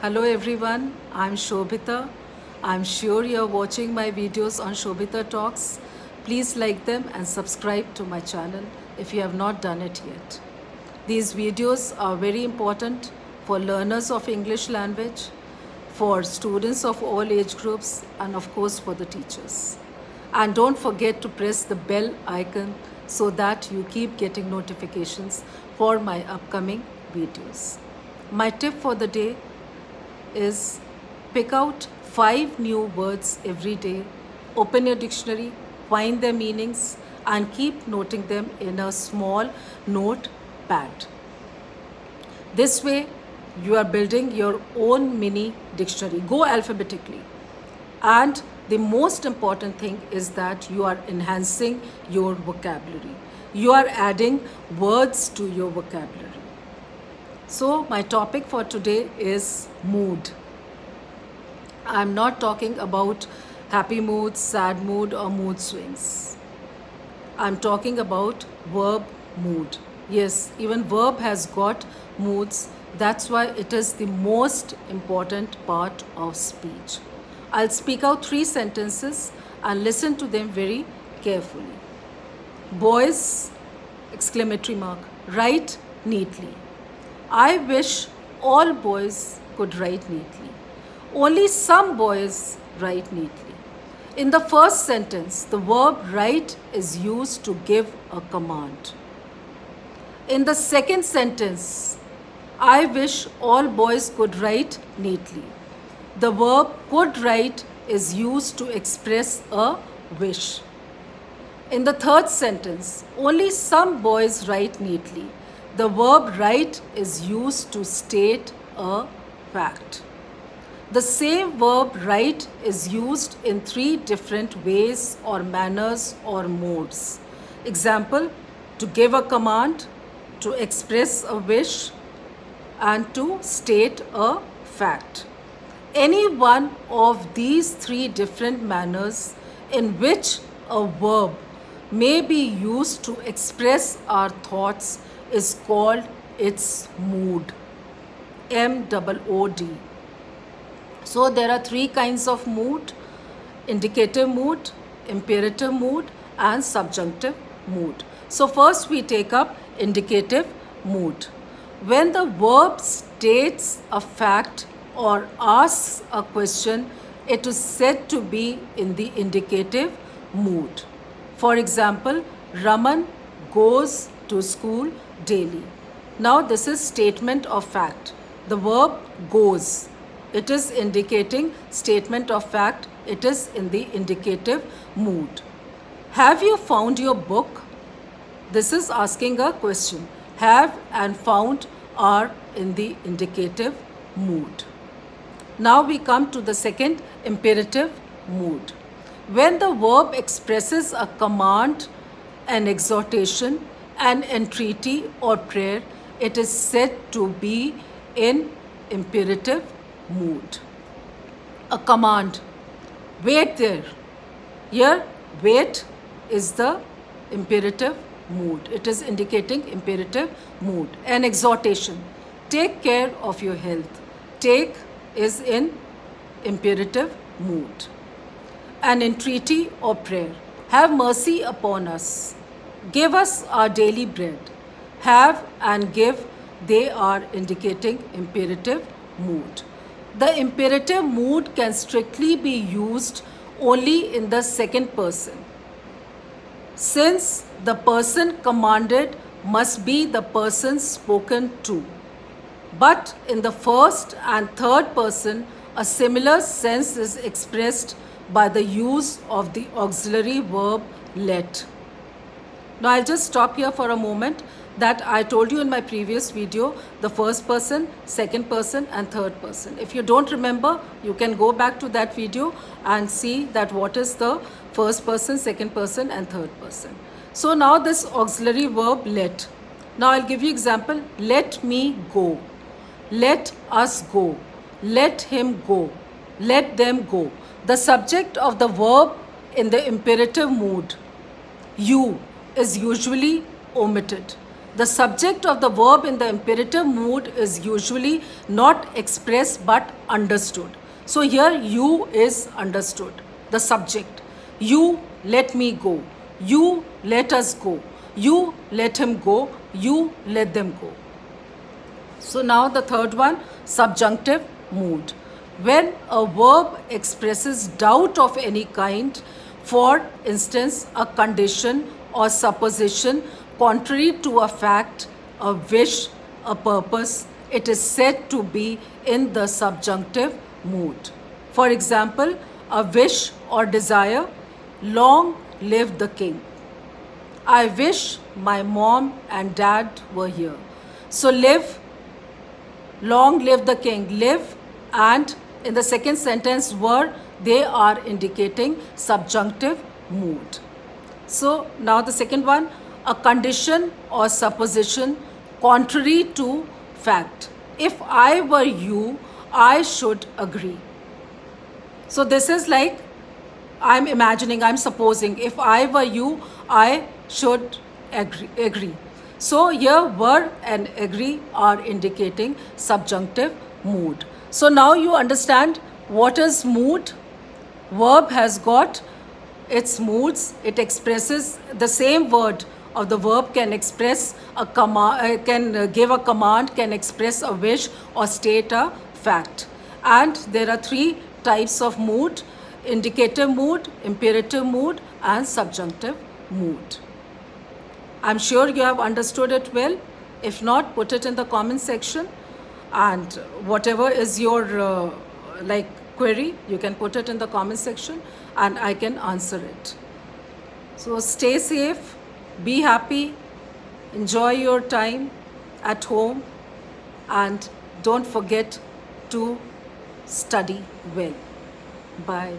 Hello everyone, I'm Shobhita. I'm sure you're watching my videos on Shobhita Talks. Please like them and subscribe to my channel if you have not done it yet. These videos are very important for learners of English language, for students of all age groups, and of course for the teachers. And don't forget to press the bell icon so that you keep getting notifications for my upcoming videos. My tip for the day is pick out 5 new words every day, open your dictionary, find their meanings, and keep noting them in a small notepad. This way, you are building your own mini dictionary. Go alphabetically. And the most important thing is that you are enhancing your vocabulary. You are adding words to your vocabulary. So my topic for today is mood. I'm not talking about happy mood, sad mood, or mood swings. I'm talking about verb mood. Yes, even verb has got moods. That's why it is the most important part of speech. I'll speak out 3 sentences and listen to them very carefully. Boys, exclamatory mark, write neatly. I wish all boys could write neatly. Only some boys write neatly. In the first sentence, the verb write is used to give a command. In the second sentence, I wish all boys could write neatly. The verb could write is used to express a wish. In the third sentence, only some boys write neatly. The verb write is used to state a fact. The same verb write is used in 3 different ways or manners or modes. Example, to give a command, to express a wish, and to state a fact. Any one of these 3 different manners in which a verb may be used to express our thoughts is called its mood. M-O-O-D. So there are 3 kinds of mood: indicative mood, imperative mood, and subjunctive mood. So first we take up indicative mood. When the verb states a fact or asks a question, it is said to be in the indicative mood. For example, Raman goes to school daily. Now this is statement of fact. The verb goes. It is indicating statement of fact. It is in the indicative mood. Have you found your book? This is asking a question. Have and found are in the indicative mood. Now we come to the second imperative mood. When the verb expresses a command, an exhortation, an entreaty or prayer, it is said to be in imperative mood. A command, wait there. Here, wait is the imperative mood. It is indicating imperative mood. An exhortation, take care of your health. Take is in imperative mood. An entreaty or prayer, have mercy upon us. Give us our daily bread. Have and give, they are indicating imperative mood. The imperative mood can strictly be used only in the second person, since the person commanded must be the person spoken to. But in the first and third person, a similar sense is expressed by the use of the auxiliary verb let. Now I'll just stop here for a moment. That I told you in my previous video, the first person, second person, and third person. If you don't remember, you can go back to that video and see that what is the first person, second person, and third person. So now this auxiliary verb let. Now I'll give you example. Let me go. Let us go. Let him go. Let them go. The subject of the verb in the imperative mood, you, is usually omitted. The subject of the verb in the imperative mood is usually not expressed but understood. So here you is understood, the subject. You let me go. You let us go. You let him go. You let them go. So now the third one, subjunctive mood. When a verb expresses doubt of any kind, for instance, a condition or supposition contrary to a fact, a wish, a purpose, it is said to be in the subjunctive mood. For example, a wish or desire, long live the king. I wish my mom and dad were here. So live, long live the king, live, and in the second sentence were, they are indicating subjunctive mood. So now the second one, a condition or supposition contrary to fact. If I were you, I should agree. So this is like, I'm imagining, I'm supposing, if I were you, I should agree. So here were and agree are indicating subjunctive mood. So now you understand what is mood. Verb has got its moods. It expresses the same word of the verb can express a command, can give a command, can express a wish or state a fact. And there are three types of mood: indicative mood, imperative mood, and subjunctive mood. I'm sure you have understood it well. If not, put it in the comment section, and whatever is your query, you can put it in the comment section and I can answer it. So stay safe, be happy, enjoy your time at home, and don't forget to study well. Bye.